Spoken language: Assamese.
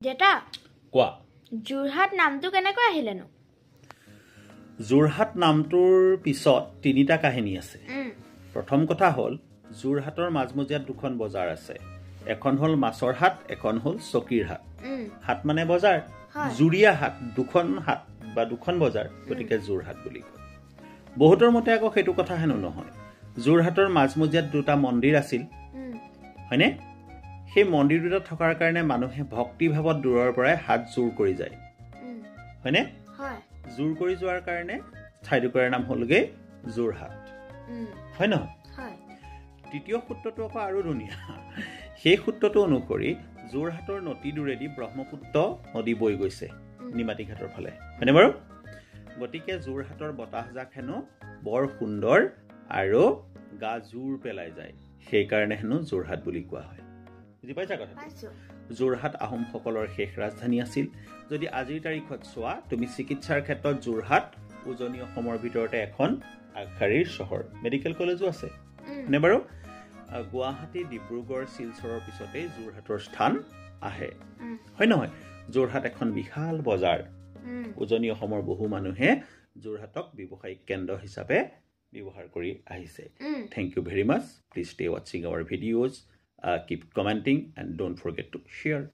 জেতা কোৱা যোৰহাট নামটো কেনেকৈ আহিলেনো যোৰহাট নামটোৰ পিছত তিনিটা কাহিনী আছে প্ৰথম কথা হ'ল যোৰহাটৰ মাজমজিয়াত দুখন বজাৰ আছে এখন হ'ল মাছৰ হাট এখন হ'ল চকীৰ হাট হাট মানে বজাৰ জুৰিয়া হাট দুখন হাট বা দুখন বজাৰ গতিকে যোৰহাট বুলি কয় বহুতৰ মতে আকৌ সেইটো কথা হেনো নহয় যোৰহাটৰ মাজমজিয়াত দুটা মন্দিৰ আছিল হয়নে সেই মন্দিৰ দুটা থকাৰ কাৰণে মানুহে ভক্তি ভাৱত দূৰৰ পৰাই হাত জোৰ কৰি যায় হয়নে জোৰ কৰি যোৱাৰ কাৰণে ঠাইডোখৰৰ নাম হ'লগে যোৰহাট হয় নহয় তৃতীয় সূত্ৰটো আকৌ আৰু ধুনীয়া সেই সূত্ৰটো অনুসৰি যোৰহাটৰ নদীদূৰেদি ব্ৰহ্মপুত্ৰ নদী বৈ গৈছে নিমাতী ঘাটৰ ফালে হয়নে বাৰু গতিকে যোৰহাটৰ বতাহজাক হেনো বৰ সুন্দৰ আৰু গা জোৰ পেলাই যায় সেইকাৰণে হেনো যোৰহাট বুলি কোৱা হয় বুজি পাইছা কথা যোৰহাট আহোমসকলৰ শেষ ৰাজধানী আছিল যদি আজিৰ তাৰিখত চোৱা তুমি চিকিৎসাৰ ক্ষেত্ৰত যোৰহাট উজনি অসমৰ ভিতৰতে এখন আগশাৰীৰ চহৰ মেডিকেল কলেজো আছে নে বাৰু গুৱাহাটী ডিব্ৰুগড় শিলচৰৰ পিছতেই যোৰহাটৰ স্থান আহে হয় নহয় যোৰহাট এখন বিশাল বজাৰ উজনি অসমৰ বহু মানুহে যোৰহাটক ব্যৱসায়িক কেন্দ্ৰ হিচাপে ব্যৱহাৰ কৰি আহিছে thank you very much please stay ৱাচিং our videos keep commenting and don't forget to share